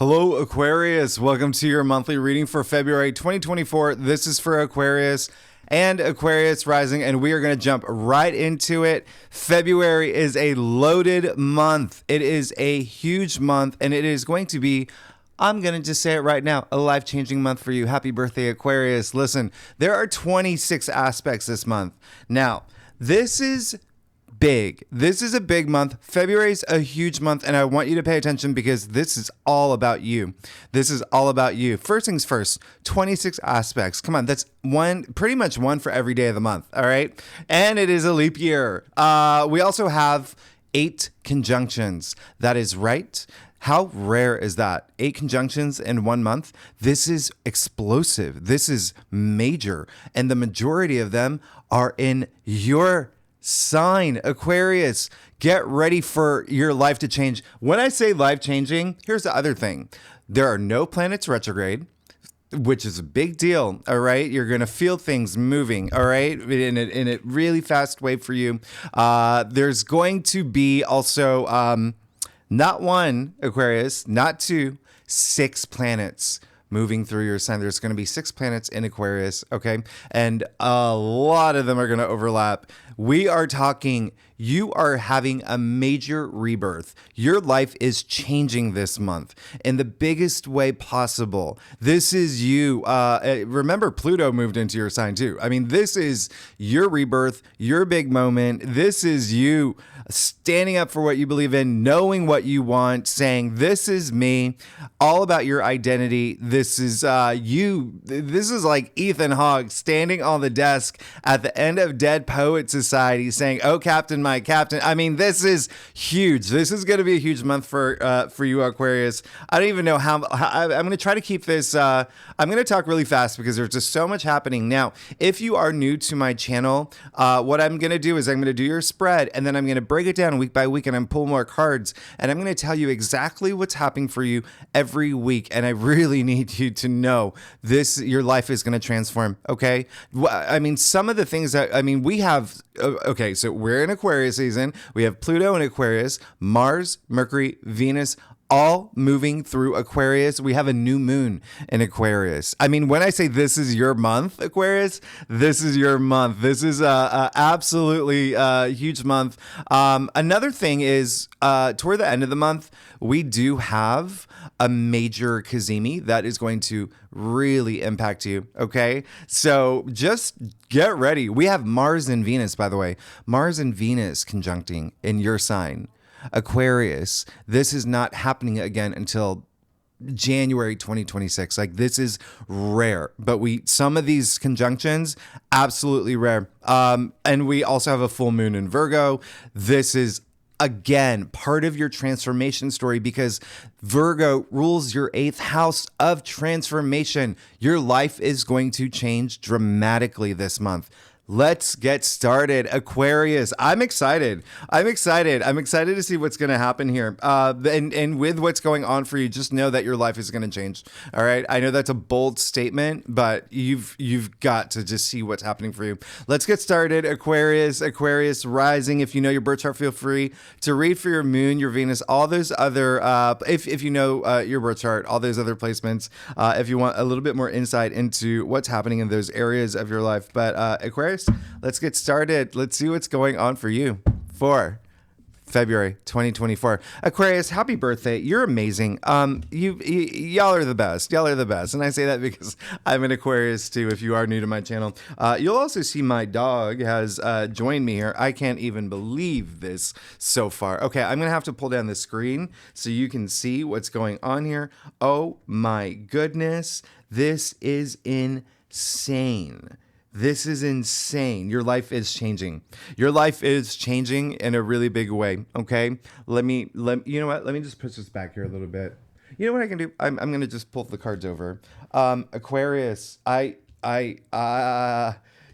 Hello, Aquarius. Welcome to your monthly reading for February 2024. This is for Aquarius and Aquarius rising, and we are going to jump right into it. February is a loaded month. It is a huge month, and it is going to be, I'm going to just say it right now, a life-changing month for you. Happy birthday, Aquarius. Listen, there are 26 aspects this month. Now, this is big. This is a big month. February is a huge month, and I want you to pay attention because this is all about you. This is all about you. First things first, 26 aspects. Come on, that's pretty much one for every day of the month, all right? And it is a leap year. We also have 8 conjunctions. That is right. How rare is that? 8 conjunctions in 1 month. This is explosive. This is major. And the majority of them are in your sign, Aquarius. Get ready for your life to change. When I say life changing, here's the other thing. There are no planets retrograde, which is a big deal. All right. You're going to feel things moving. All right. In a really fast way for you. There's going to be also not one, Aquarius, not 2, 6 planets moving through your sign. There's going to be 6 planets in Aquarius, okay? And a lot of them are going to overlap. We are talking, you are having a major rebirth. Your life is changing this month in the biggest way possible. This is you. Remember, Pluto moved into your sign too. I mean, this is your rebirth, your big moment. This is you standing up for what you believe in, knowing what you want, saying, this is me, all about your identity. This is you. This is like Ethan Hawke standing on the desk at the end of Dead Poet Society saying, oh, Captain, my Captain. I mean, this is huge. This is going to be a huge month for you, Aquarius. I don't even know how I'm going to try to keep this. I'm going to talk really fast because there's just so much happening. Now, if you are new to my channel, what I'm going to do is I'm going to do your spread, and then I'm going to break it down week by week, and I'm pull more cards, and I'm going to tell you exactly what's happening for you every week. And I really need you to know this, your life is going to transform. Okay. I mean, some of the things we have, okay, so we're in Aquarius season. We have Pluto in Aquarius, Mars, Mercury, Venus, all moving through Aquarius. We have a new moon in Aquarius. I mean, when I say this is your month, Aquarius, this is your month. This is a absolutely huge month. Another thing is toward the end of the month, we do have a major Cazimi that is going to really impact you. Okay. So just get ready. We have Mars and Venus, by the way, Mars and Venus conjuncting in your sign, Aquarius. This is not happening again until January 2026. Like, this is rare, but some of these conjunctions, absolutely rare. And we also have a full moon in Virgo. This is, again, part of your transformation story because Virgo rules your 8th house of transformation. Your life is going to change dramatically this month. Let's get started. Aquarius, I'm excited. I'm excited to see what's going to happen here. And with what's going on for you, just know that your life is going to change. All right. I know that's a bold statement, but you've got to just see what's happening for you. Let's get started. Aquarius rising. If you know your birth chart, feel free to read for your moon, your Venus, all those other, if you know your birth chart, all those other placements, if you want a little bit more insight into what's happening in those areas of your life. But Aquarius, let's get started. Let's see what's going on for you for February 2024. Aquarius, happy birthday. You're amazing. Y'all are the best. Y'all are the best. And I say that because I'm an Aquarius too, if you are new to my channel. You'll also see my dog has joined me here. I can't even believe this so far. Okay, I'm going to have to pull down the screen so you can see what's going on here. Oh my goodness. This is insane. This is insane. Your life is changing. Your life is changing in a really big way. Okay. You know what? Let me just push this back here a little bit. You know what I can do? I'm going to just pull the cards over. Aquarius, yeah,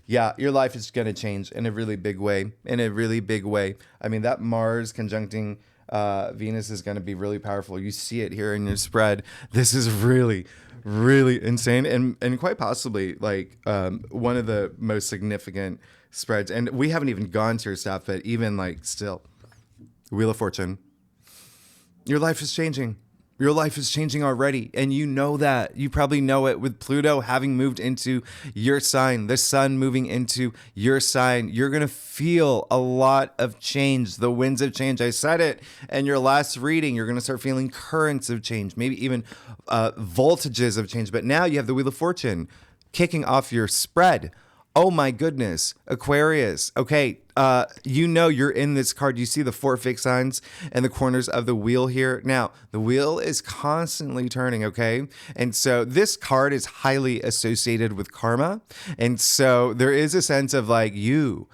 your life is going to change in a really big way. In a really big way. I mean, that Mars conjuncting Venus is going to be really powerful. You see it here in your spread. This is really insane and quite possibly like one of the most significant spreads. And we haven't even gone to your stuff, but even like still, Wheel of Fortune, your life is changing. Your life is changing already, and you know that. You probably know it with Pluto having moved into your sign, the sun moving into your sign. You're going to feel a lot of change, the winds of change. I said it in your last reading. You're going to start feeling currents of change, maybe even voltages of change. But now you have the Wheel of Fortune kicking off your spread. Oh my goodness, Aquarius. Okay, you know you're in this card. You see the 4 fixed signs in the corners of the wheel here. Now, the wheel is constantly turning, okay? And so this card is highly associated with karma. And so there is a sense of like you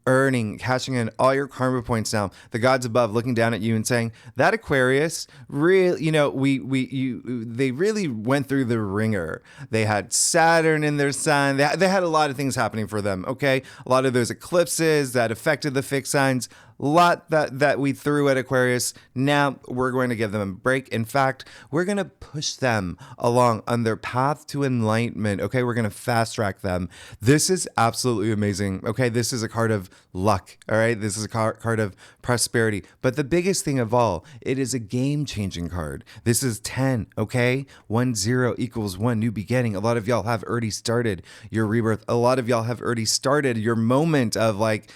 earning, cashing in all your karma points now. The gods above looking down at you and saying, that Aquarius, really, you know, they really went through the ringer. They had Saturn in their sign. They had a lot of things happening for them, okay? A lot of those eclipses that affected the fixed signs. A lot that we threw at Aquarius. Now we're going to give them a break. In fact, we're going to push them along on their path to enlightenment. Okay, we're going to fast track them. This is absolutely amazing. Okay, this is a card of luck. All right, this is a card of prosperity. But the biggest thing of all, it is a game-changing card. This is 10. Okay, 1-0 equals 1 new beginning. A lot of y'all have already started your rebirth. A lot of y'all have already started your moment of like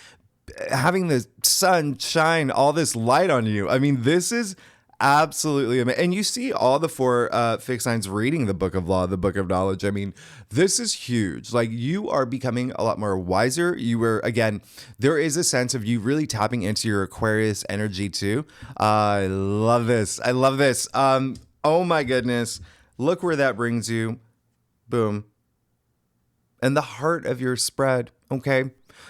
having the sun shine all this light on you. I mean, this is absolutely amazing. And you see all the 4 fixed signs reading the book of law, the book of knowledge. I mean, this is huge. Like, you are becoming a lot more wiser. You were, again, there is a sense of you really tapping into your Aquarius energy too. I love this. I love this. Oh my goodness. Look where that brings you. Boom. And the heart of your spread. Okay.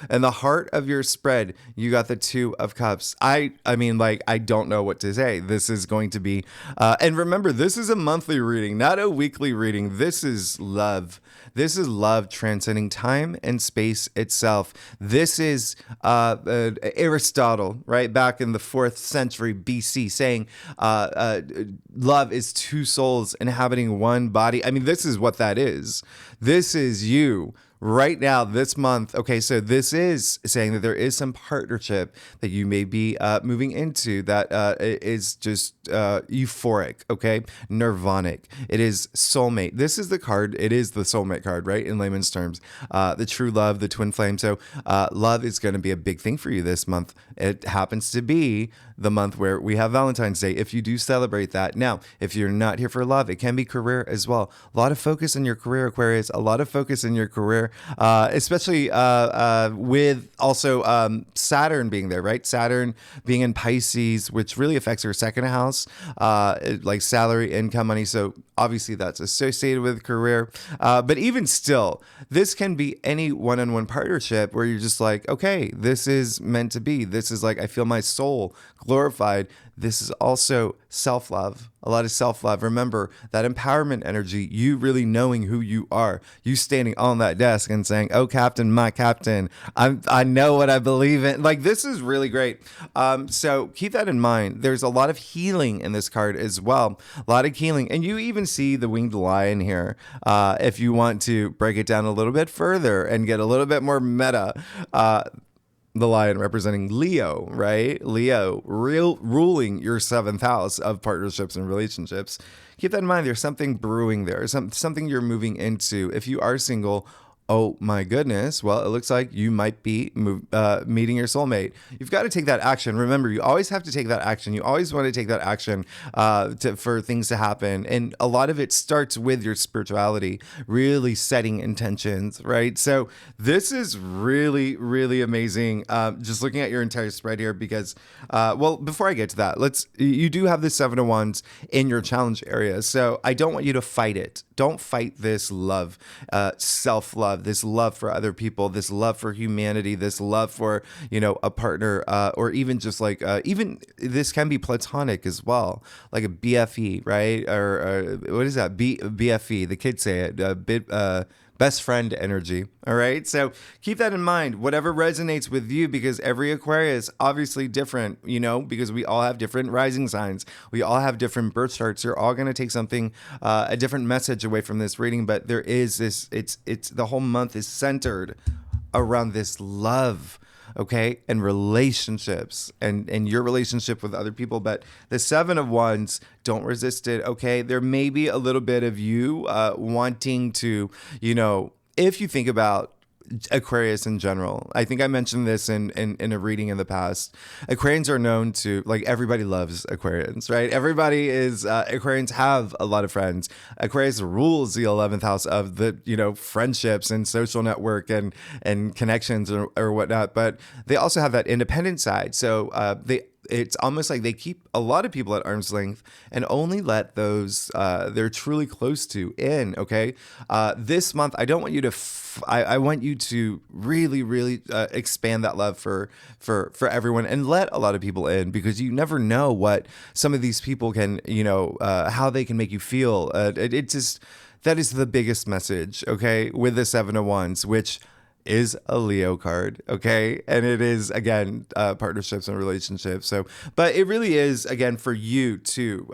And the heart of your spread, you got the 2 of Cups. I mean, like, I don't know what to say. This is going to be, and remember, this is a monthly reading, not a weekly reading. This is love. This is love transcending time and space itself. This is Aristotle, right, back in the 4th century BC, saying love is 2 souls inhabiting one body. I mean, this is what that is. This is you. Right now, this month, okay, so this is saying that there is some partnership that you may be moving into that is just euphoric, okay, nirvanic. It is soulmate. This is the card. It is the soulmate card, right, in layman's terms. The true love, the twin flame. So love is going to be a big thing for you this month. It happens to be the month where we have Valentine's Day, if you do celebrate that. Now, if you're not here for love, it can be career as well. A lot of focus in your career, Aquarius, a lot of focus in your career, especially with also Saturn being there, right? Saturn being in Pisces, which really affects your 2nd house, like salary, income, money. So obviously that's associated with career. But even still, this can be any one-on-one partnership where you're just like, okay, this is meant to be. This is like, I feel my soul glorified. This is also self-love, a lot of self-love. Remember that empowerment energy, you really knowing who you are, you standing on that desk and saying, oh, Captain, my Captain, I know what I believe in. Like, this is really great. So keep that in mind. There's a lot of healing in this card as well, a lot of healing. And you even see the winged lion here. If you want to break it down a little bit further and get a little bit more meta, the lion representing Leo, right? Leo, ruling your 7th house of partnerships and relationships. Keep that in mind. There's something brewing there, something you're moving into. If you are single, oh my goodness, well, it looks like you might be meeting your soulmate. You've got to take that action. Remember, you always have to take that action. You always want to take that action for things to happen. And a lot of it starts with your spirituality, really setting intentions, right? So this is really, really amazing. Just looking at your entire spread here because, well, before I get to that, you do have the 7 of Wands in your challenge area. So I don't want you to fight it. Don't fight this love, self-love, this love for other people, this love for humanity, this love for, a partner, or even just like, even this can be platonic as well, like a BFE, right? Or what is that? BFE, the kids say it, best friend energy. All right. So keep that in mind, whatever resonates with you, because every Aquarius obviously different, because we all have different rising signs. We all have different birth charts. You're all going to take something, a different message away from this reading. But there is this, it's the whole month is centered around this love okay, and relationships and your relationship with other people. But the Seven of Wands, don't resist it, okay? There may be a little bit of you wanting to, if you think about Aquarius in general. I think I mentioned this in a reading in the past. Aquarians are known to, like, everybody loves Aquarians, right? Everybody is, Aquarians have a lot of friends. Aquarius rules the 11th house of the, friendships and social network and connections or whatnot. But they also have that independent side. So it's almost like they keep a lot of people at arm's length and only let those they're truly close to in, okay? This month, I don't want you to I want you to really, really expand that love for everyone and let a lot of people in, because you never know what some of these people can, how they can make you feel. It just, that is the biggest message, okay, with the Seven of Wands, which is a Leo card, okay? And it is, again, partnerships and relationships. So, but it really is, again, for you to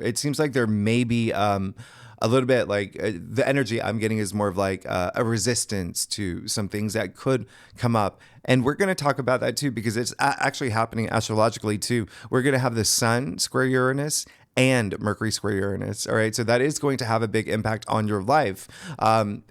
it seems like there may be a little bit like the energy I'm getting is more of like a resistance to some things that could come up. And we're going to talk about that too, because it's actually happening astrologically too. We're going to have the Sun square Uranus and Mercury square Uranus. All right. So that is going to have a big impact on your life,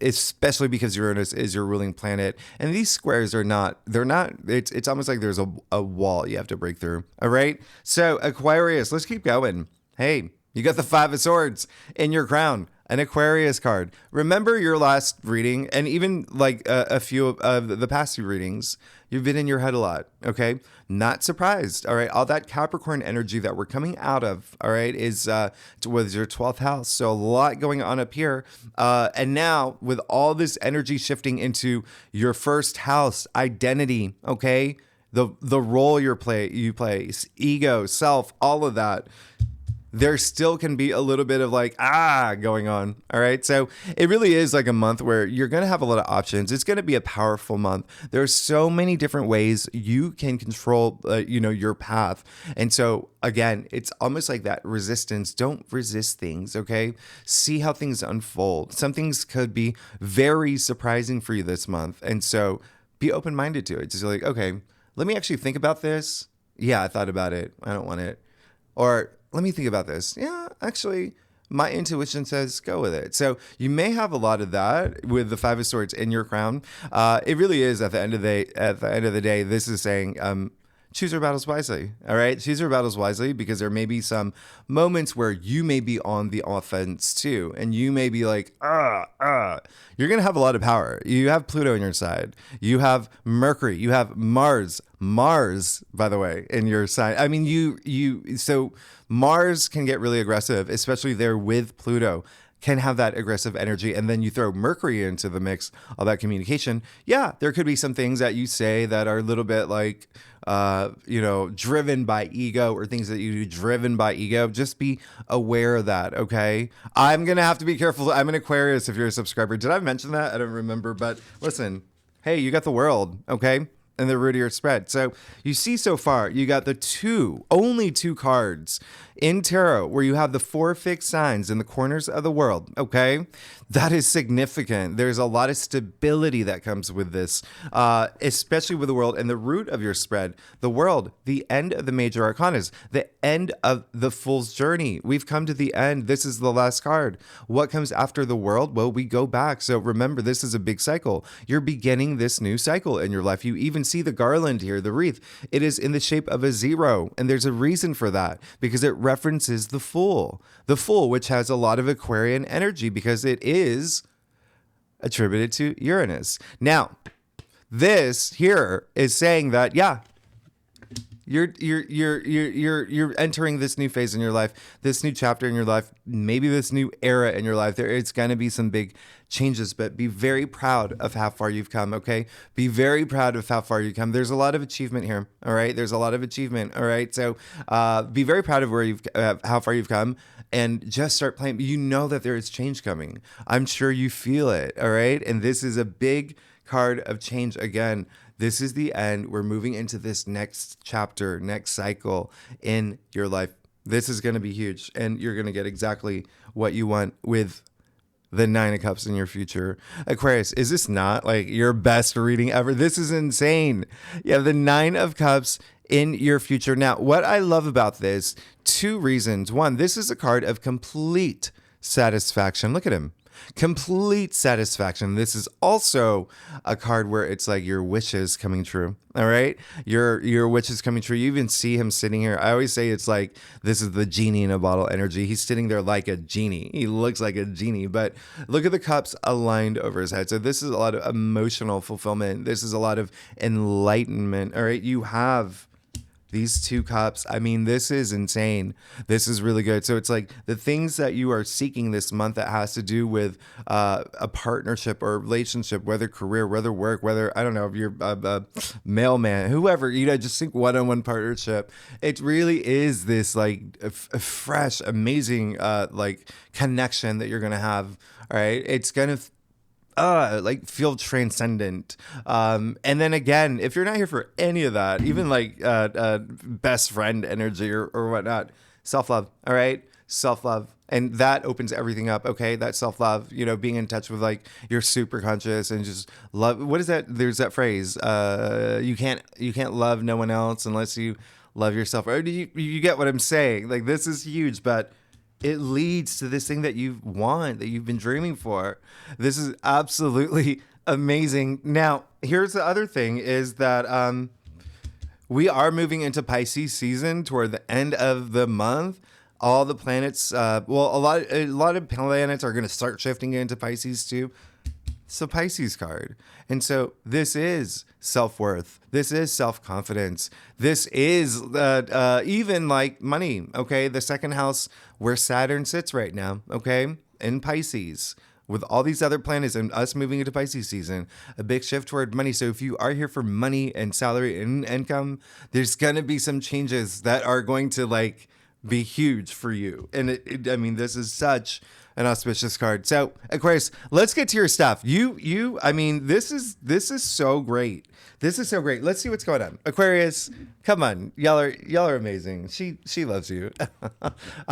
especially because Uranus is your ruling planet. And these squares it's almost like there's a wall you have to break through. All right. So Aquarius, let's keep going. Hey, you got the Five of Swords in your crown, an Aquarius card. Remember your last reading, and even like a few of the past few readings, you've been in your head a lot, okay? Not surprised, all right? All that Capricorn energy that we're coming out of, all right, was your 12th house. So a lot going on up here. And now with all this energy shifting into your first house, identity, okay? The role you play, ego, self, all of that. There still can be a little bit of like, going on. All right. So it really is like a month where you're going to have a lot of options. It's going to be a powerful month. There's so many different ways you can control, your path. And so again, it's almost like that resistance. Don't resist things. Okay. See how things unfold. Some things could be very surprising for you this month. And so be open-minded to it. Just like, okay, let me actually think about this. Yeah, I thought about it. I don't want it. Or let me think about this. Yeah, actually, my intuition says go with it. So you may have a lot of that with the Five of Swords in your crown. It really is at the end of the day. This is saying choose your battles wisely. All right, choose your battles wisely, because there may be some moments where you may be on the offense too, and you may be like, You're gonna have a lot of power. You have Pluto on your side. You have Mercury. You have Mars. Mars, by the way, in your side. I mean, so Mars can get really aggressive, especially there with Pluto, can have that aggressive energy. And then you throw Mercury into the mix, all that communication. Yeah, there could be some things that you say that are a little bit like, driven by ego, or things that you do driven by ego. Just be aware of that, okay? I'm going to have to be careful. I'm an Aquarius if you're a subscriber. Did I mention that? I don't remember. But listen, hey, you got the world, okay? And the root of your spread. So you see so far, you got only two cards in tarot where you have the 4 fixed signs in the corners of the world, okay? That is significant. There's a lot of stability that comes with this, especially with the world and the root of your spread. The world, the end of the major arcanas, the end of the Fool's journey. We've come to the end. This is the last card. What comes after the world? Well, we go back. So remember, this is a big cycle. You're beginning this new cycle in your life. You even see the garland here, the wreath. It is in the shape of a 0. And there's a reason for that, because it references the Fool, which has a lot of Aquarian energy because it is attributed to Uranus. Now, this here is saying that, you're entering this new phase in your life, this new chapter in your life, maybe this new era in your life. It's going to be some big changes, but be very proud of how far you've come, okay? Be very proud of how far you've come. There's a lot of achievement here, all right? There's a lot of achievement, all right? So be very proud of how far you've come, and just start playing. You know that there is change coming. I'm sure you feel it, all right? And this is a big card of change. Again, this is the end. We're moving into this next chapter, next cycle in your life. This is going to be huge, and you're going to get exactly what you want with the Nine of Cups in your future. Aquarius, is this not like your best reading ever? This is insane. You have the Nine of Cups in your future. Now, what I love about this, two reasons. One, this is a card of complete satisfaction. Look at him. Complete satisfaction. This is also a card where it's like your wishes coming true. All right, your wishes coming true. You even see him sitting here. I always say it's like this is the genie in a bottle energy. He's sitting there like a genie. He looks like a genie, but look at the cups aligned over his head. So this is a lot of emotional fulfillment. This is a lot of enlightenment. All right, you have these two cups. I mean, this is insane. This is really good. So it's like the things that you are seeking this month that has to do with a partnership or relationship, whether career, whether work, whether, I don't know, if you're a mailman, whoever, just think one-on-one partnership. It really is this like a fresh, amazing like connection that you're going to have. All right. It's going to like feel transcendent. And then again, if you're not here for any of that, even like best friend energy or whatnot, self-love. All right. Self-love. And that opens everything up. Okay. That self-love, being in touch with like your super conscious and just love. What is that? There's that phrase. You can't love no one else unless you love yourself. Or do you get what I'm saying? Like, this is huge, but it leads to this thing that you want, that you've been dreaming for. This is absolutely amazing. Now, here's the other thing is that we are moving into Pisces season toward the end of the month. All the planets, a lot of planets are going to start shifting into Pisces too. It's a Pisces card. And so this is self-worth. This is self-confidence. This is even like money, okay? The second house where Saturn sits right now, okay? In Pisces. With all these other planets and us moving into Pisces season, a big shift toward money. So if you are here for money and salary and income, there's going to be some changes that are going to like be huge for you. And this is such an auspicious card. So Aquarius, let's get to your stuff. This is so great. This is so great. Let's see what's going on. Aquarius, come on. Y'all are amazing. She loves you.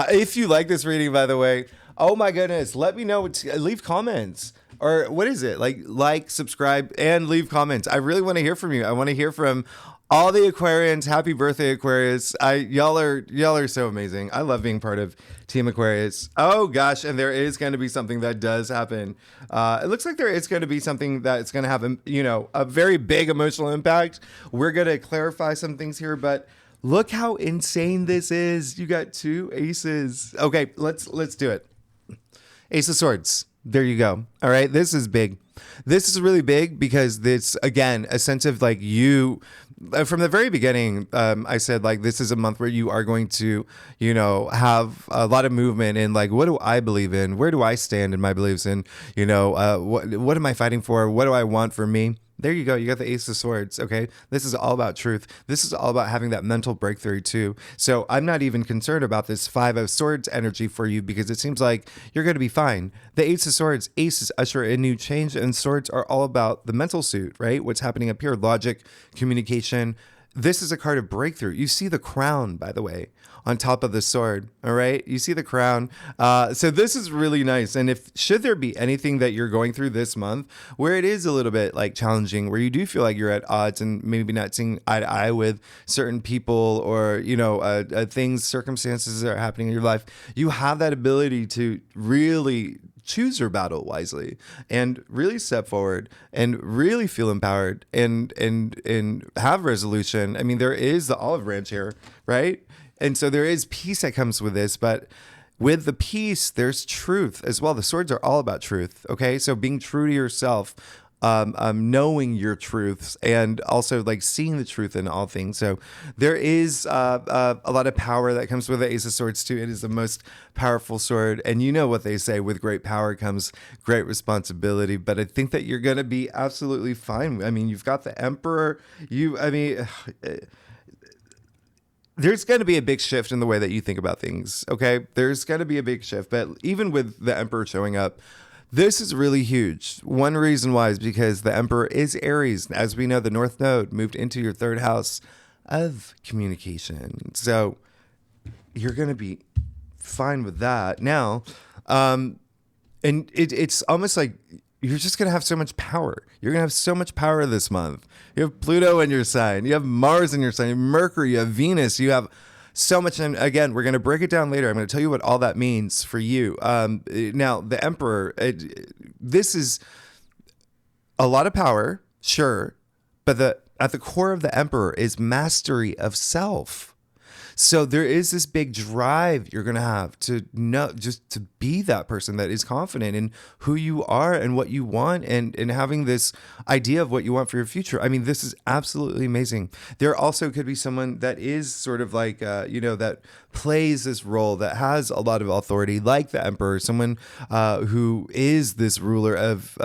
If you like this reading, by the way, oh my goodness, let me know. Leave comments. Or what is it? Like, subscribe, and leave comments. I really want to hear from you. I want to hear from all the Aquarians. Happy birthday, Aquarius. Y'all are so amazing. I love being part of Team Aquarius. Oh gosh, and there is going to be something that does happen. It looks like there is going to be something that's going to have a very big emotional impact. We're going to clarify some things here, but look how insane this is. You got two aces. Okay, let's do it. Ace of Swords. There you go. All right. This is big. This is really big because this, again, a sense of like you, from the very beginning, I said like this is a month where you are going to, have a lot of movement in like, what do I believe in? Where do I stand in my beliefs? And, what am I fighting for? What do I want for me? There you go. You got the Ace of Swords. Okay. This is all about truth. This is all about having that mental breakthrough too. So I'm not even concerned about this Five of Swords energy for you because it seems like you're going to be fine. The Ace of Swords, aces usher in new change, and swords are all about the mental suit, right? What's happening up here, logic, communication. This is a card of breakthrough. You see the crown, by the way, on top of the sword. All right. You see the crown. So this is really nice. And should there be anything that you're going through this month where it is a little bit like challenging, where you do feel like you're at odds and maybe not seeing eye to eye with certain people or, things, circumstances that are happening in your life, you have that ability to really choose your battle wisely and really step forward and really feel empowered and have resolution. I mean, there is the olive branch here, right? And so there is peace that comes with this, but with the peace, there's truth as well. The swords are all about truth. Okay. So being true to yourself, knowing your truths, and also like seeing the truth in all things. So there is a lot of power that comes with the Ace of Swords too. It is the most powerful sword, and you know what they say: with great power comes great responsibility. But I think that you're going to be absolutely fine. I mean, you've got the Emperor. There's going to be a big shift in the way that you think about things. Okay, there's going to be a big shift, but even with the Emperor showing up, this is really huge. One reason why is because the Emperor is Aries. As we know, the North Node moved into your third house of communication. So you're going to be fine with that. Now, And it's almost like you're just going to have so much power. You're going to have so much power this month. You have Pluto in your sign. You have Mars in your sign. You have Mercury. You have Venus. You have so much. And again, we're going to break it down later. I'm going to tell you what all that means for you. Now, the Emperor, this is a lot of power, sure. But at the core of the Emperor is mastery of self. So there is this big drive you're going to have to know, just to be that person that is confident in who you are and what you want, and having this idea of what you want for your future. I mean, this is absolutely amazing. There also could be someone that is sort of like, that plays this role, that has a lot of authority, like the Emperor, someone who is this ruler of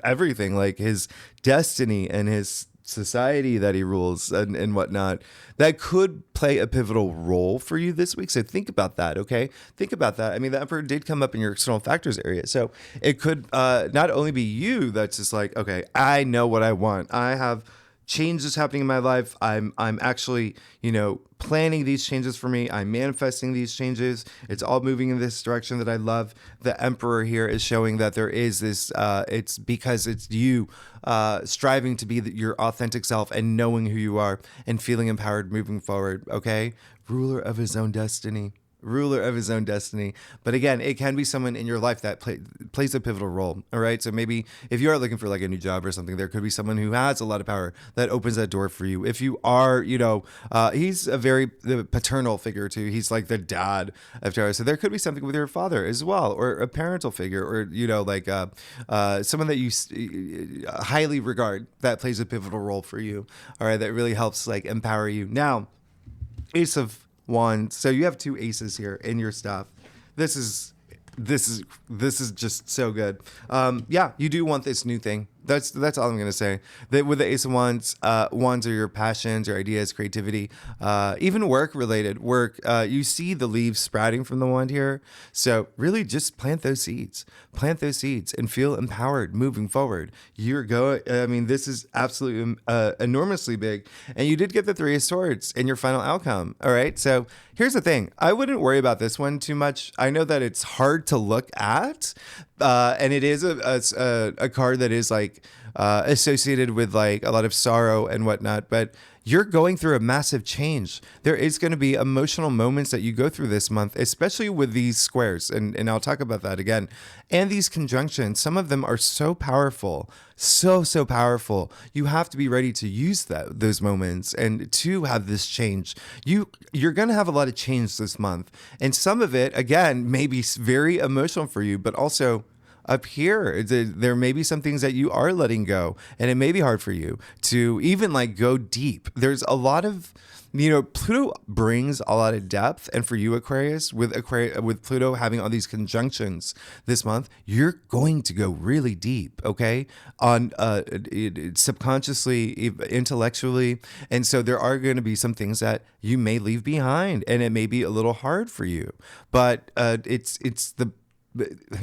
everything, like his destiny and his society that he rules and whatnot, that could play a pivotal role for you this week. So think about that, okay? Think about that. I mean, the Emperor did come up in your external factors area. So it could not only be you that's just like, okay, I know what I want. I have changes happening in my life. I'm actually, planning these changes for me. I'm manifesting these changes. It's all moving in this direction that I love. The Emperor here is showing that there is this, it's because it's you striving to be your authentic self and knowing who you are and feeling empowered moving forward, okay? Ruler of his own destiny. Ruler of his own destiny. But again, it can be someone in your life that plays a pivotal role. All right. So maybe if you are looking for like a new job or something, there could be someone who has a lot of power that opens that door for you. If you are, he's a very paternal figure too. He's like the dad of tarot. So there could be something with your father as well, or a parental figure, or, someone that you highly regard that plays a pivotal role for you. All right. That really helps like empower you. Now, Ace of Wands. So you have two aces here in your stuff. This is just so good. You do want this new thing. That's all I'm gonna say. With the Ace of Wands, wands are your passions, your ideas, creativity, even work related work. You see the leaves sprouting from the wand here. So really, just plant those seeds, and feel empowered moving forward. This is absolutely enormously big. And you did get the Three of Swords in your final outcome. All right. So here's the thing. I wouldn't worry about this one too much. I know that it's hard to look at. And it is a card that is like associated with like a lot of sorrow and whatnot, but you're going through a massive change. There is going to be emotional moments that you go through this month, especially with these squares. And I'll talk about that again. And these conjunctions, some of them are so powerful, so powerful. You have to be ready to use those moments and to have this change. You're going to have a lot of change this month. And some of it, again, may be very emotional for you, but also up here, there may be some things that you are letting go, and it may be hard for you to even like go deep. There's a lot of, Pluto brings a lot of depth, and for you, Aquarius, with Pluto having all these conjunctions this month, you're going to go really deep, okay, on subconsciously, intellectually, and so there are going to be some things that you may leave behind, and it may be a little hard for you, but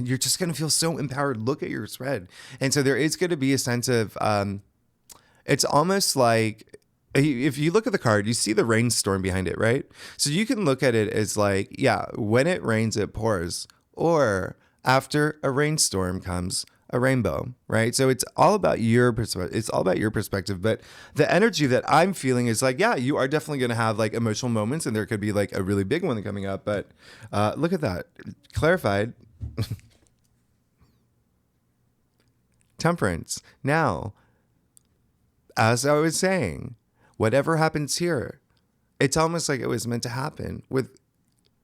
you're just going to feel so empowered. Look at your spread. And so there is going to be a sense of, it's almost like, if you look at the card, you see the rainstorm behind it, right? So you can look at it as like, when it rains, it pours, or after a rainstorm comes a rainbow, right? So it's all about your perspective. It's all about your perspective. But the energy that I'm feeling is like, you are definitely going to have like emotional moments, and there could be like a really big one coming up. But look at that. Clarified. Temperance. Now, as I was saying, whatever happens here, it's almost like it was meant to happen, with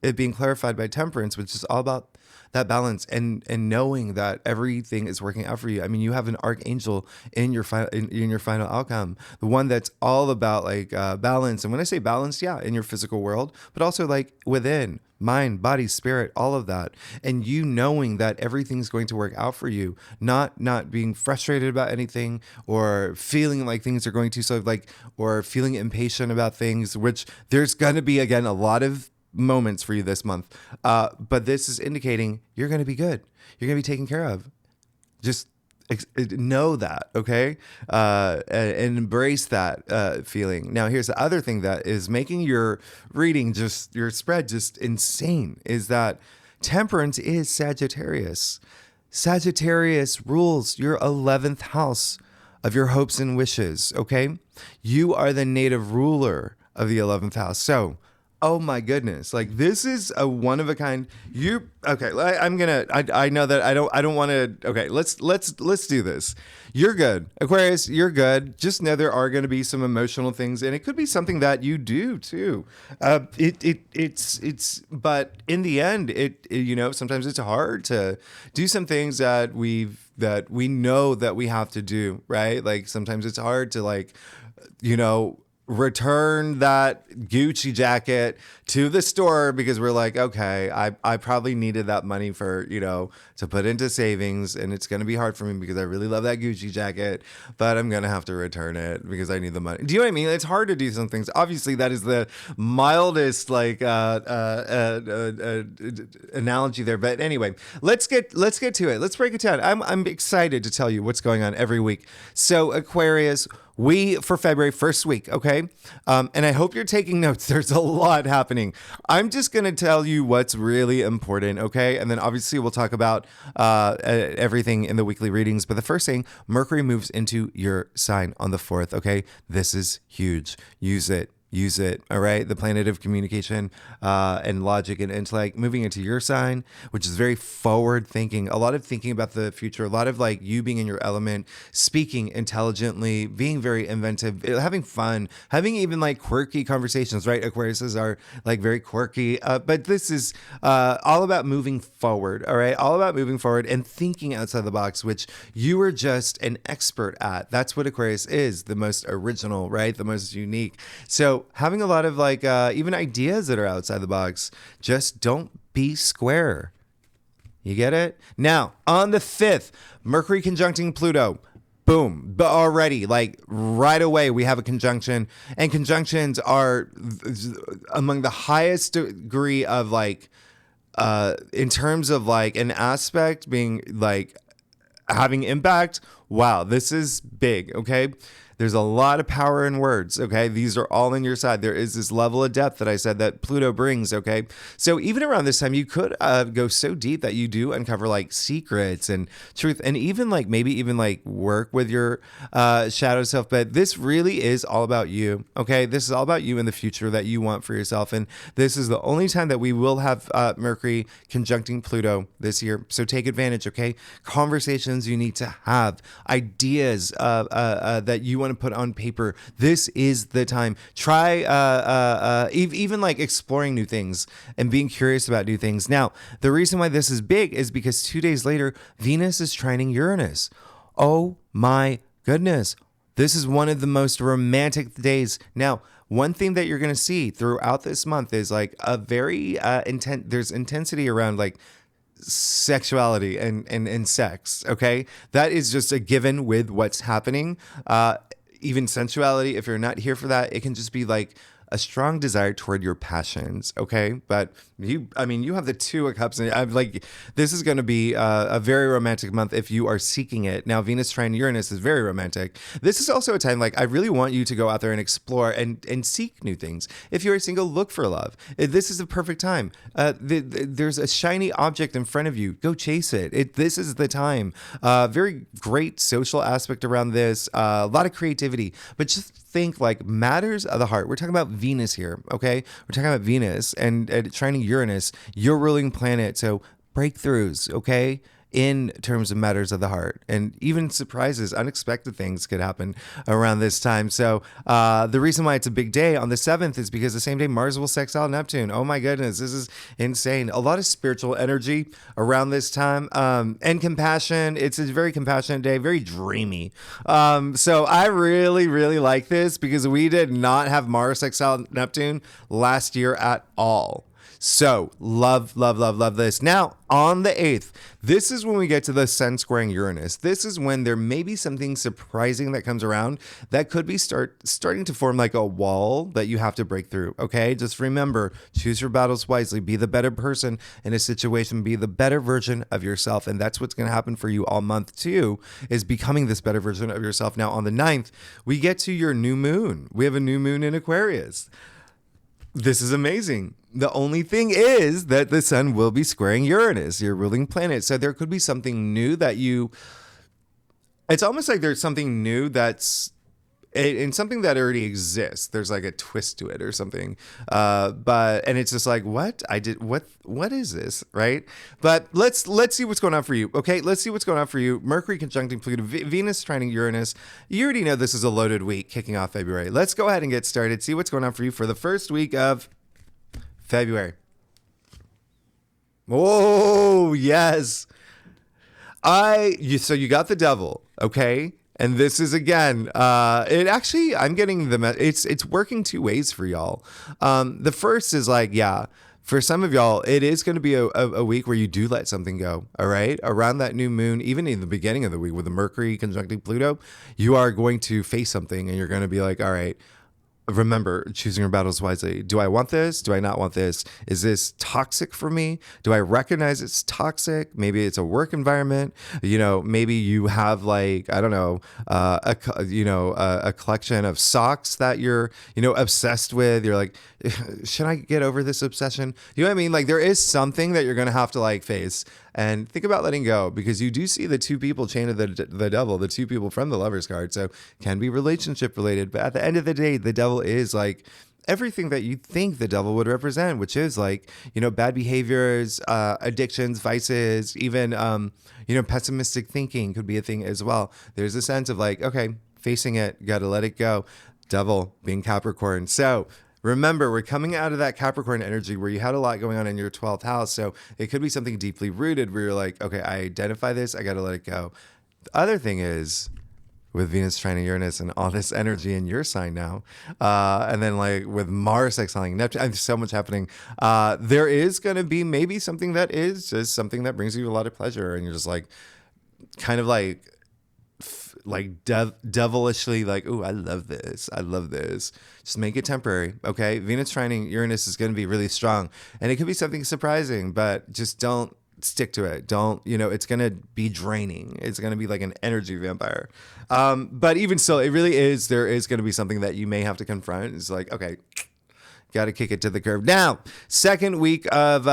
it being clarified by Temperance, which is all about that balance and knowing that everything is working out for you. I mean, you have an archangel in your final outcome, the one that's all about like balance. And when I say balance, in your physical world, but also like within mind, body, spirit, all of that. And you knowing that everything's going to work out for you, not being frustrated about anything, or feeling like things are going too slow, or feeling impatient about things, which there's going to be, again, a lot of moments for you this month. But this is indicating you're going to be good. You're going to be taken care of. Just know that, okay? And embrace that feeling. Now, here's the other thing that is making your reading, just your spread, just insane, is that Temperance is Sagittarius. Sagittarius rules your 11th house of your hopes and wishes, okay? You are the native ruler of the 11th house. So, oh my goodness, like this is a one of a kind. I know that I don't want to. Okay, let's do this. You're good, Aquarius. You're good. Just know there are going to be some emotional things, and it could be something that you do too. But in the end, sometimes it's hard to do some things that we know that we have to do, right? Like sometimes it's hard to return that Gucci jacket to the store because we're like, okay, I probably needed that money for, to put into savings, and it's going to be hard for me because I really love that Gucci jacket, but I'm going to have to return it because I need the money. Do you know what I mean? It's hard to do some things. Obviously, that is the mildest analogy there. But anyway, let's get to it. Let's break it down. I'm excited to tell you what's going on every week. So Aquarius, for February, first week, okay? And I hope you're taking notes. There's a lot happening. I'm just going to tell you what's really important, okay? And then obviously we'll talk about everything in the weekly readings. But the first thing, Mercury moves into your sign on the 4th, okay? This is huge. Use it. All right. The planet of communication and logic and intellect moving into your sign, which is very forward thinking, a lot of thinking about the future, a lot of like you being in your element, speaking intelligently, being very inventive, having fun, having even like quirky conversations, right? Aquariuses are like very quirky, but this is all about moving forward. All right. All about moving forward and thinking outside the box, which you are just an expert at. That's what Aquarius is, the most original, right? The most unique. So having a lot of like even ideas that are outside the box. Just don't be square. You get it? Now, on the 5th, Mercury conjuncting Pluto. Boom. But already, like right away, we have a conjunction. And conjunctions are among the highest degree of like, in terms of like an aspect being like having impact. Wow, this is big, okay? There's a lot of power in words, okay? These are all in your side. There is this level of depth that I said that Pluto brings, okay? So even around this time, you could go so deep that you do uncover like secrets and truth, and even like maybe even like work with your shadow self. But this really is all about you, okay? This is all about you in the future that you want for yourself. And this is the only time that we will have Mercury conjuncting Pluto this year. So take advantage, okay? Conversations you need to have, ideas that you want to put on paper. This is the time. Try even like exploring new things and being curious about new things. Now, the reason why this is big is because 2 days later, Venus is trining Uranus. Oh my goodness. This is one of the most romantic days. Now, one thing that you're going to see throughout this month is like a very there's intensity around like sexuality and sex, okay? That is just a given with what's happening. Even sensuality, if you're not here for that, it can just be like a strong desire toward your passions, okay? But you have the 2 of Cups, and I'm like, this is going to be a very romantic month if you are seeking it. Now, Venus trine Uranus is very romantic. This is also a time, like, I really want you to go out there and explore and seek new things. If you're single, look for love. This is the perfect time. There's a shiny object in front of you. Go chase it. This is the time. Very great social aspect around this. A lot of creativity, but just think like matters of the heart. We're talking about Venus here, okay? We're talking about Venus and trining Uranus, your ruling planet. So breakthroughs, okay? In terms of matters of the heart, and even surprises, unexpected things could happen around this time. So the reason why it's a big day on the 7th is because the same day Mars will sextile Neptune. Oh my goodness, this is insane. A lot of spiritual energy around this time, and compassion. It's a very compassionate day, very dreamy. So I really, really like this because we did not have Mars sextile Neptune last year at all. So love this. Now, on the 8th, this is when we get to the Sun squaring Uranus. This is when there may be something surprising that comes around that could be starting to form like a wall that you have to break through, okay? Just remember, choose your battles wisely. Be the better person in a situation. Be the better version of yourself. And that's what's going to happen for you all month too, is becoming this better version of yourself. Now, on the 9th, we get to your new moon. We have a new moon in Aquarius. This is amazing. The only thing is that the sun will be squaring Uranus, your ruling planet. So there could be something new that it's almost like there's something new that's in something that already exists. There's like a twist to it or something. And it's just like, what is this? Right. But let's see what's going on for you. Okay. Let's see what's going on for you. Mercury conjuncting Pluto, Venus trining Uranus. You already know this is a loaded week kicking off February. Let's go ahead and get started. See what's going on for you for the first week of February. Oh, yes. So you got the devil. Okay. And this is again, I'm getting it's working two ways for y'all. The first is like, yeah, for some of y'all, it is going to be a week where you do let something go. All right. Around that new moon, even in the beginning of the week with the Mercury conjuncting Pluto, you are going to face something and you're going to be like, all right, remember choosing your battles wisely. Do I want this? Do I not want this? Is this toxic for me? Do I recognize it's toxic? Maybe it's a work environment. Maybe you have like, I don't know, a collection of socks that you're, obsessed with. You're like, should I get over this obsession? You know what I mean? Like there is something that you're going to have to like face and think about letting go, because you do see the two people chained to the devil, the two people from the Lover's card. So can be relationship related. But at the end of the day, the devil is like everything that you think the devil would represent, which is like, bad behaviors, addictions, vices, even, pessimistic thinking could be a thing as well. There's a sense of like, okay, facing it, got to let it go. Devil being Capricorn. So remember, we're coming out of that Capricorn energy where you had a lot going on in your 12th house. So it could be something deeply rooted where you're like, okay, I identify this. I got to let it go. The other thing is with Venus trining Uranus and all this energy in your sign now. And then like with Mars exiling Neptune, there's so much happening. There is going to be maybe something that is just something that brings you a lot of pleasure. And you're just like, kind of like devilishly like, ooh, I love this. Just make it temporary. Okay. Venus trining Uranus is going to be really strong and it could be something surprising, but just don't stick to it. Don't, it's going to be draining. It's going to be like an energy vampire. But even still, there is going to be something that you may have to confront. It's like, okay, got to kick it to the curb. Now, second week of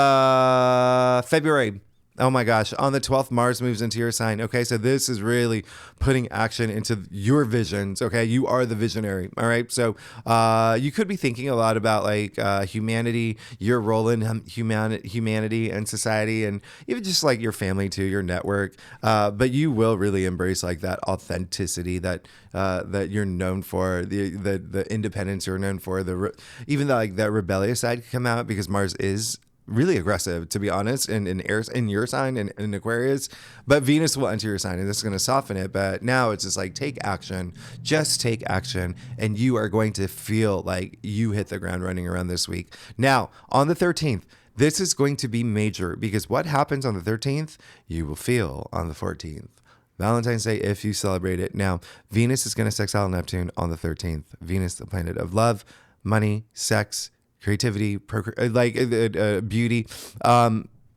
February. Oh my gosh. On the 12th, Mars moves into your sign. Okay. So this is really putting action into your visions. Okay. You are the visionary. All right. So you could be thinking a lot about like humanity, your role in humanity and society, and even just like your family too, your network. But you will really embrace like that authenticity that you're known for, the independence you're known for, even like that rebellious side can come out because Mars is really aggressive, to be honest, in your sign, in Aquarius. But Venus will enter your sign and this is going to soften it. But now it's just like, just take action, and you are going to feel like you hit the ground running around this week. Now, on the 13th, this is going to be major, because what happens on the 13th, you will feel on the 14th. Valentine's Day, if you celebrate it. Now, Venus is going to sextile Neptune on the 13th. Venus, the planet of love, money, sex, creativity, beauty.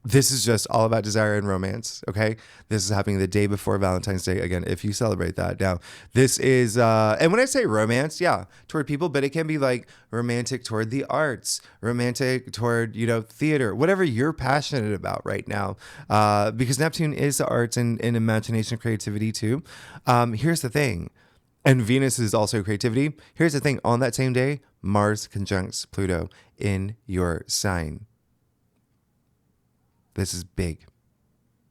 This is just all about desire and romance. Okay. This is happening the day before Valentine's Day. Again, if you celebrate that. Now, this is, and when I say romance, yeah, toward people, but it can be like romantic toward the arts, romantic toward, theater, whatever you're passionate about right now. Because Neptune is the arts and imagination, creativity too. Here's the thing. And Venus is also creativity. Here's the thing. On that same day, Mars conjuncts Pluto in your sign. This is big.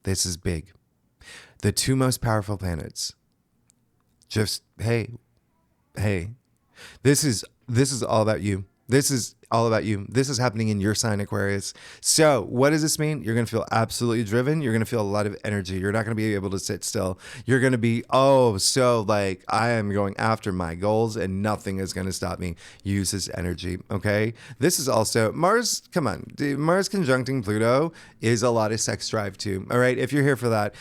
The two most powerful planets. Just, hey. This is all about you. This is all about you. This is happening in your sign, Aquarius. So what does this mean? You're going to feel absolutely driven. You're going to feel a lot of energy. You're not going to be able to sit still. You're going to be, so like, I am going after my goals and nothing is going to stop me. Use this energy. Okay. This is also Mars. Come on. Mars conjuncting Pluto is a lot of sex drive too. All right. If you're here for that,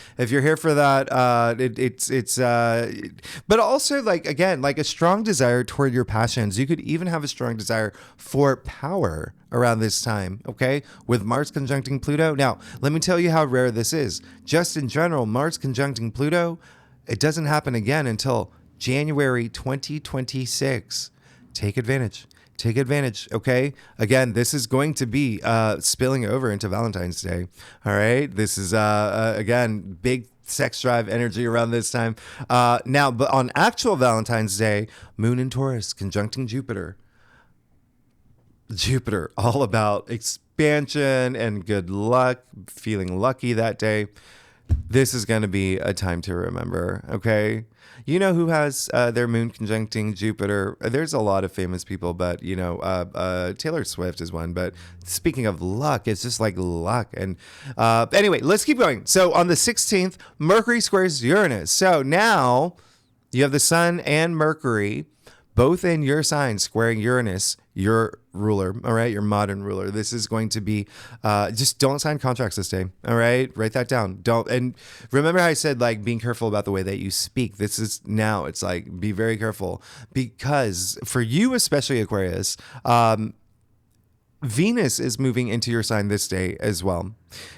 but also like, again, like a strong desire toward your passions. You could even have a strong desire for power around this time, okay? With Mars conjuncting Pluto. Now, let me tell you how rare this is. Just in general, Mars conjuncting Pluto, it doesn't happen again until January 2026. Take advantage. Take advantage, okay? Again, this is going to be spilling over into Valentine's Day, all right? This is, again, big sex drive energy around this time. Now, but on actual Valentine's Day, Moon in Taurus conjuncting Jupiter. Jupiter, all about expansion and good luck, feeling lucky that day. This is going to be a time to remember, okay? You know who has their moon conjuncting Jupiter? There's a lot of famous people, but, Taylor Swift is one. But speaking of luck, it's just like luck. And anyway, let's keep going. So on the 16th, Mercury squares Uranus. So now you have the Sun and Mercury both in your sign squaring Uranus, your ruler, all right, your modern ruler. This is going to be, just don't sign contracts this day, all right? Write that down. Don't, and remember how I said, like, being careful about the way that you speak. This is now, it's like, be very careful because for you, especially Aquarius, Venus is moving into your sign this day as well.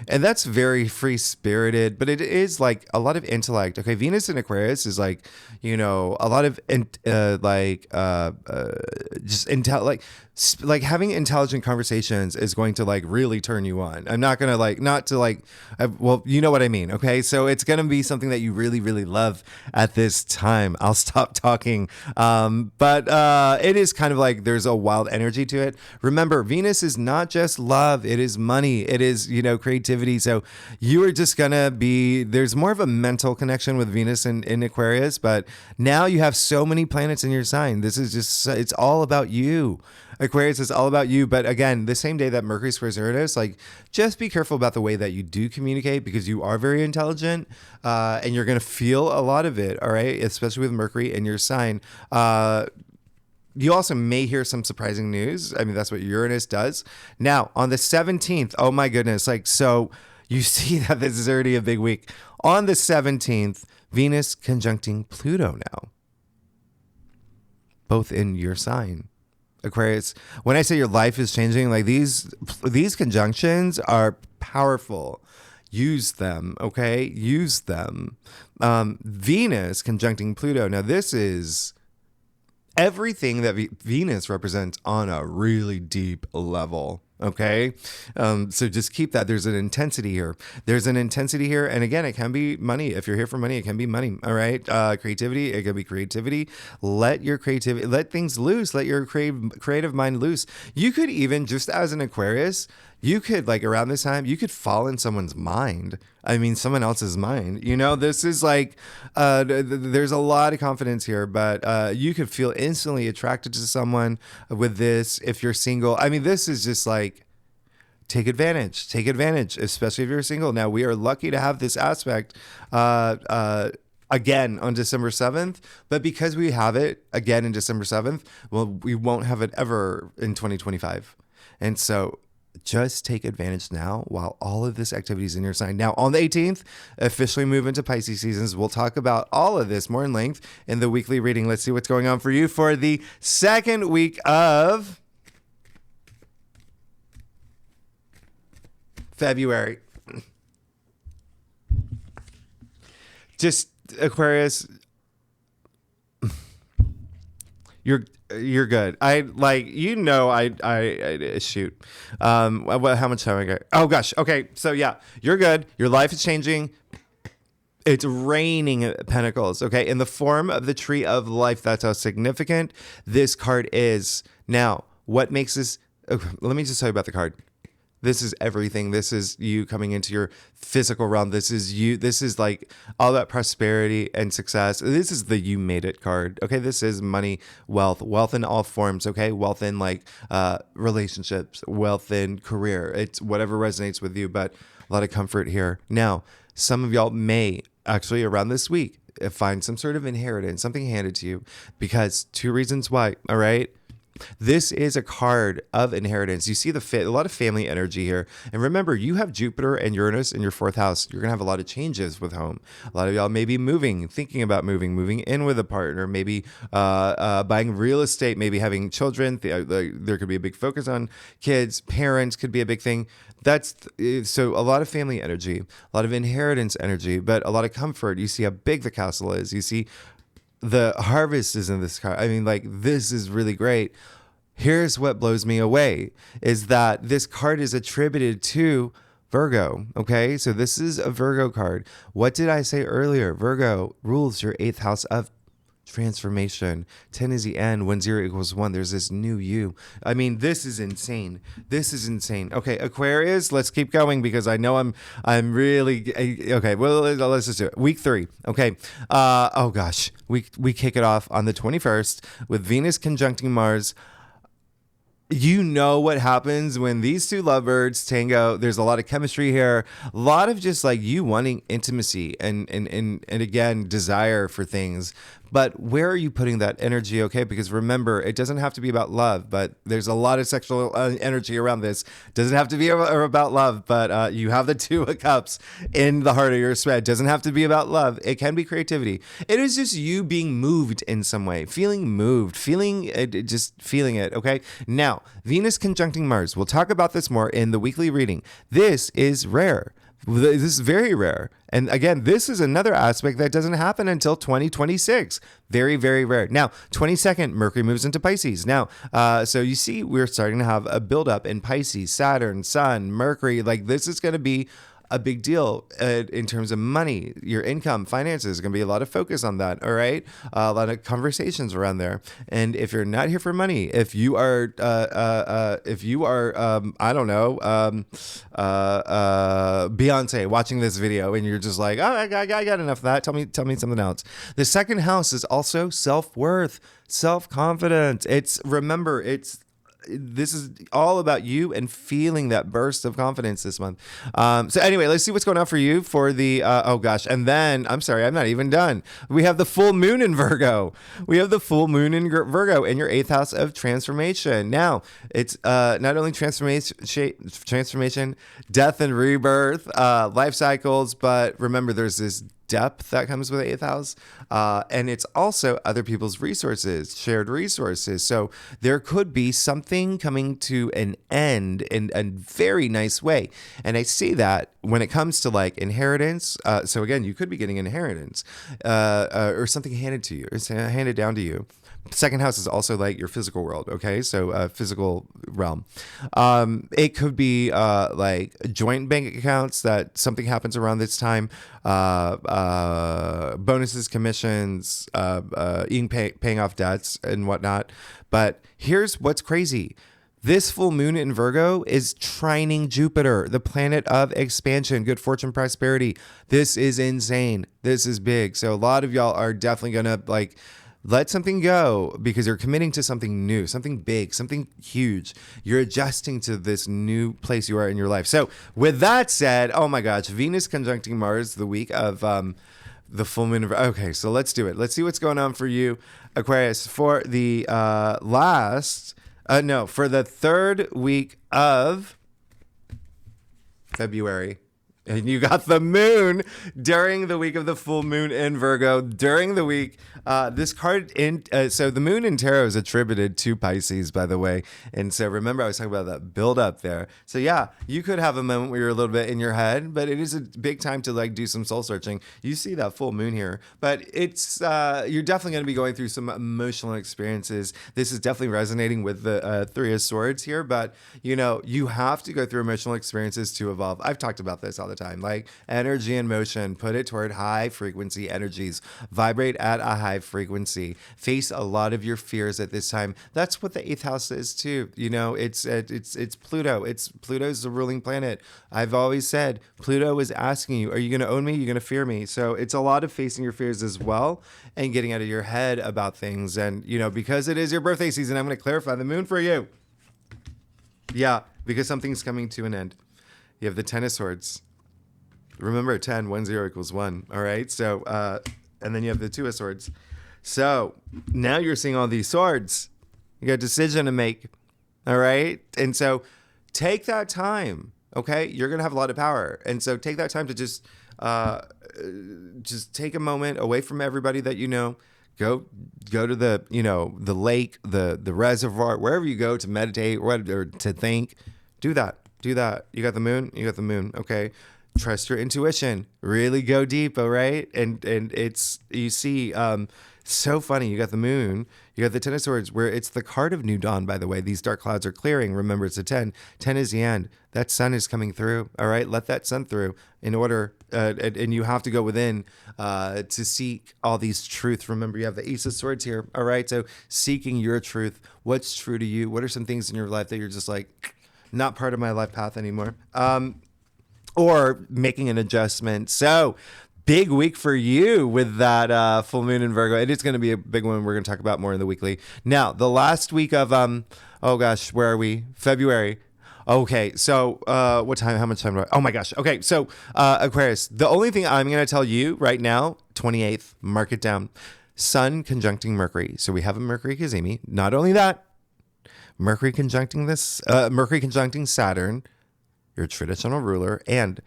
And that's very free spirited, but it is like a lot of intellect. Okay. Venus in Aquarius is like, a lot of, just like having intelligent conversations is going to like really turn you on. I'm not going to well, you know what I mean. Okay. So it's going to be something that you really, really love at this time. I'll stop talking. But it is kind of like there's a wild energy to it. Remember, Venus is not just love. It is money. It is, creativity. So you are just going to be, there's more of a mental connection with Venus in Aquarius, but now you have so many planets in your sign. This is just, it's all about you. Aquarius is all about you. But again, the same day that Mercury squares Uranus, like just be careful about the way that you do communicate because you are very intelligent and you're going to feel a lot of it. All right. Especially with Mercury in your sign. You also may hear some surprising news. I mean, that's what Uranus does. Now, on the 17th, oh my goodness, so you see that this is already a big week. On the 17th, Venus conjuncting Pluto now, both in your sign. Aquarius, when I say your life is changing, like these conjunctions are powerful. Use them, okay? Use them. Venus conjuncting Pluto. Now, this is everything that Venus represents on a really deep level. Okay. So just keep that. There's an intensity here. And again, it can be money. If you're here for money, it can be money. All right. Creativity. It can be creativity. Let things loose. Let your creative mind loose. You could even, just as an Aquarius, you could around this time, you could fall in someone's mind. I mean, someone else's mind, this is there's a lot of confidence here, but you could feel instantly attracted to someone with this. If you're single, I mean, this is just take advantage, especially if you're single. Now we are lucky to have this aspect, again on December 7th, but because we have it again in December 7th, well, we won't have it ever in 2025. And so just take advantage now while all of this activity is in your sign. Now, on the 18th, officially move into Pisces seasons. We'll talk about all of this more in length in the weekly reading. Let's see what's going on for you for the second week of February. Just Aquarius, you're good. I shoot. How much time I got? Oh gosh. Okay. So yeah, you're good. Your life is changing. It's raining pentacles. Okay. In the form of the tree of life. That's how significant this card is. Now, what makes this? Okay, let me just tell you about the card. This is everything. This is you coming into your physical realm. This is you. This is all that prosperity and success. This is the you made it card. Okay. This is money, wealth in all forms. Okay. Wealth in relationships, wealth in career. It's whatever resonates with you, but a lot of comfort here. Now, some of y'all may actually around this week find some sort of inheritance, something handed to you because two reasons why. All right. This is a card of inheritance. You see a lot of family energy here. And remember, you have Jupiter and Uranus in your fourth house. You're going to have a lot of changes with home. A lot of y'all may be thinking about moving in with a partner, maybe buying real estate, maybe having children. There could be a big focus on kids. Parents could be a big thing. So a lot of family energy, a lot of inheritance energy, but a lot of comfort. You see how big the castle is. You see the harvest is in this card. I mean, this is really great. here's what blows me away is that this card is attributed to Virgo. Okay, so this is a Virgo card. What did I say earlier? Virgo rules your 8th house of transformation. 10 is the end. 1 0 equals 1. There's this new you. I mean, this is insane. This is insane. Okay, Aquarius, let's keep going because I know I'm really okay. Well, let's just do it. Week 3. Okay. Oh gosh, we kick it off on the 21st with Venus conjuncting Mars. You know what happens when these two lovebirds tango. There's a lot of chemistry here, a lot of just like you wanting intimacy and again desire for things. But where are you putting that energy? Okay, because remember, it doesn't have to be about love, but there's a lot of sexual energy around this. Doesn't have to be about love, but you have the 2 of Cups in the heart of your spread. Doesn't have to be about love. It can be creativity. It is just you being moved in some way, feeling moved, just feeling it. Okay, now Venus conjuncting Mars. We'll talk about this more in the weekly reading. This is rare. This is very rare. And again, this is another aspect that doesn't happen until 2026. Very, very rare. Now, 22nd, Mercury moves into Pisces. Now, so you see, we're starting to have a buildup in Pisces, Saturn, Sun, Mercury. Like this is going to be a big deal in terms of money, your income, finances. Going to be a lot of focus on that. All right, a lot of conversations around there. And if you're not here for money, if you are, I don't know, Beyonce watching this video, and you're just like, oh, I got enough of that. Tell me something else. The second house is also self-worth, self-confidence. This is all about you and feeling that burst of confidence this month. So anyway, let's see what's going on for you for the, oh gosh. And then, I'm sorry, I'm not even done. We have the full moon in Virgo. We have the full moon in Virgo in your 8th house of transformation. Now, it's not only transformation, death and rebirth, life cycles, but remember there's this depth that comes with the 8th house. And it's also other people's resources, shared resources. So there could be something coming to an end in a very nice way. And I see that when it comes to like inheritance. So again, you could be getting inheritance or something handed to you, or handed down to you. Second house is also like your physical world. Okay. So physical realm. It could be like joint bank accounts that something happens around this time. Bonuses, commissions, paying off debts and whatnot. But here's what's crazy. This full moon in Virgo is trining Jupiter, the planet of expansion, good fortune, prosperity. This is insane. This is big. So a lot of y'all are definitely going to like let something go because you're committing to something new, something big, something huge. You're adjusting to this new place you are in your life. So with that said, oh my gosh, Venus conjuncting Mars the week of the full moon. Okay, so let's do it. Let's see what's going on for you, Aquarius, for the for the 3rd week of February. And you got the moon during the week of the full moon in Virgo. During the week, this card so the moon in tarot is attributed to Pisces, by the way. And so remember, I was talking about that build up there. So yeah, you could have a moment where you're a little bit in your head, but it is a big time to like do some soul searching. You see that full moon here, but it's you're definitely going to be going through some emotional experiences. This is definitely resonating with the 3 of Swords here, but you know, you have to go through emotional experiences to evolve. I've talked about this all the time, like energy and motion. Put it toward high frequency energies. Vibrate at a high frequency. Face a lot of your fears at this time. That's what the 8th house is too. You know, it's Pluto. Pluto's the ruling planet. I've always said Pluto is asking you, are you going to own me? You're going to fear me. So it's a lot of facing your fears as well and getting out of your head about things. And you know, because it is your birthday season, I'm going to clarify the moon for you. Yeah, because something's coming to an end. You have the 10 of Swords. Remember, 1 0 equals 1. All right. So, and then you have the 2 of Swords. So now you're seeing all these swords. You got a decision to make. All right. And so take that time. Okay. You're going to have a lot of power. And so take that time to just take a moment away from everybody that you know. Go to the, you know, the lake, the reservoir, wherever you go to meditate or to think. Do that. You got the moon. Okay. Trust your intuition. Really go deep. All right. And it's, you see, So funny. You got the moon, you got the 10 of swords, where it's the card of new dawn, by the way. These dark clouds are clearing. Remember, it's a 10. 10 is the end. That sun is coming through. All right. Let that sun through in order. And you have to go within to seek all these truths. Remember, you have the Ace of Swords here. All right. So seeking your truth. What's true to you? What are some things in your life that you're just like, not part of my life path anymore? Or making an adjustment. So big week for you with that full moon in Virgo. It is going to be a big one. We're going to talk about more in the weekly. Now, the last week of, oh gosh, where are we? February. Okay, so what time? How much time do I? Oh my gosh. Okay, so Aquarius, the only thing I'm going to tell you right now, 28th, mark it down. Sun conjuncting Mercury. So we have a Mercury Cazimi. Not only that, Mercury conjuncting Saturn, your traditional ruler, and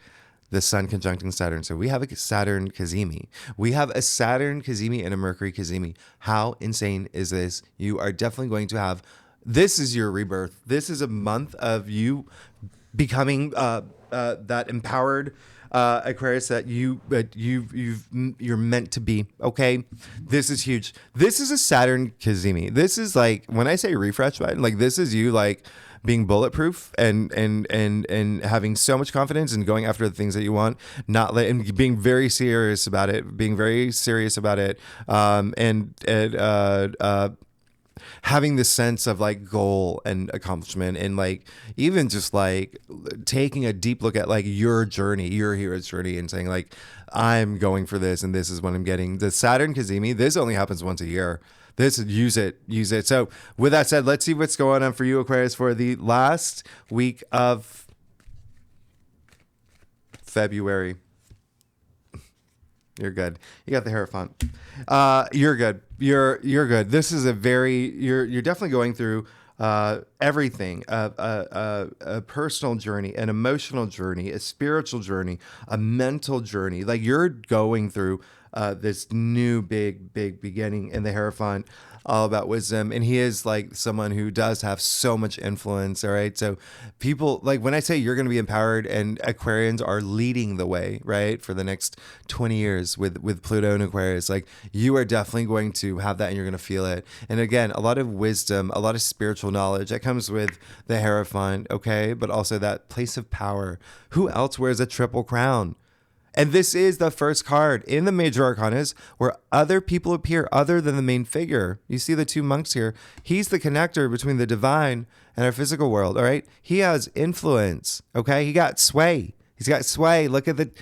the Sun conjuncting Saturn. So we have a Saturn Cazimi. We have a Saturn Cazimi and a Mercury Cazimi. How insane is this? You are definitely going to have, this is your rebirth. This is a month of you becoming that empowered Aquarius that you're meant to be. Okay, this is huge. This is a Saturn Cazimi. This is like, when I say refresh button, like this is you like being bulletproof and having so much confidence and going after the things that you want, and being very serious about it, having this sense of like goal and accomplishment, and like even just like taking a deep look at like your journey, your hero's journey, and saying like, I'm going for this and this is what I'm getting. The Saturn Cazimi, this only happens once a year. Use it. So with that said, let's see what's going on for you, Aquarius, for the last week of February. You're good. You got the Hierophant. You're good. You're good. This is you're definitely going through everything, a personal journey, an emotional journey, a spiritual journey, a mental journey. Like you're going through this new big beginning in the Hierophant, all about wisdom. And he is like someone who does have so much influence. All right. So people, like when I say you're going to be empowered, and Aquarians are leading the way, right, for the next 20 years with Pluto and Aquarius, like you are definitely going to have that and you're going to feel it. And again, a lot of wisdom, a lot of spiritual knowledge that comes with the Hierophant. Okay. But also that place of power. Who else wears a triple crown? And this is the first card in the major arcanas where other people appear other than the main figure. You see the two monks here. He's the connector between the divine and our physical world, all right? He has influence, okay? He got sway. He's got sway. Look at the...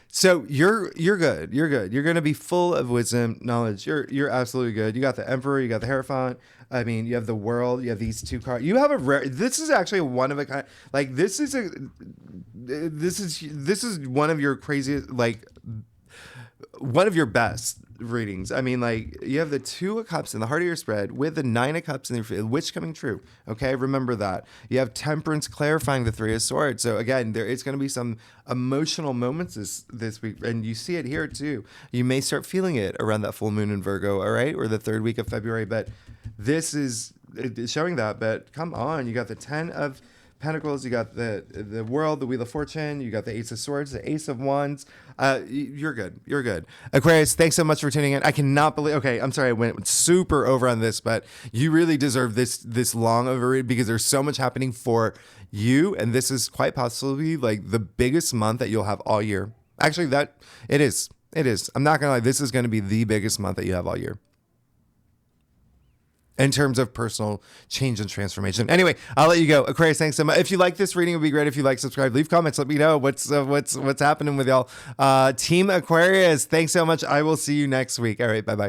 So you're good. You're good. You're going to be full of wisdom, knowledge. You're absolutely good. You got the Emperor. You got the Hierophant. I mean, you have the World. You have these two cards. You have a rare... This is actually one of a kind... Like, this is one of your craziest, like, one of your best readings. I mean, like, you have the Two of Cups in the heart of your spread with the Nine of Cups in your which coming true. Okay, remember that. You have Temperance clarifying the Three of Swords. So again, there is going to be some emotional moments this week, and you see it here too. You may start feeling it around that full moon in Virgo, all right, or the third week of February. But this is showing that. But come on, you got the Ten of Pentacles, you got the World, the Wheel of Fortune, you got the Ace of Swords, the Ace of Wands. You're good. You're good. Aquarius, thanks so much for tuning in. I cannot believe, okay, I'm sorry I went super over on this, but you really deserve this long of a read because there's so much happening for you, and this is quite possibly like the biggest month that you'll have all year. Actually, it is. I'm not gonna lie, this is gonna be the biggest month that you have all year in terms of personal change and transformation. Anyway, I'll let you go. Aquarius, thanks so much. If you like this reading, it would be great if you like, subscribe, leave comments. Let me know what's happening with y'all. Team Aquarius, thanks so much. I will see you next week. All right, bye-bye.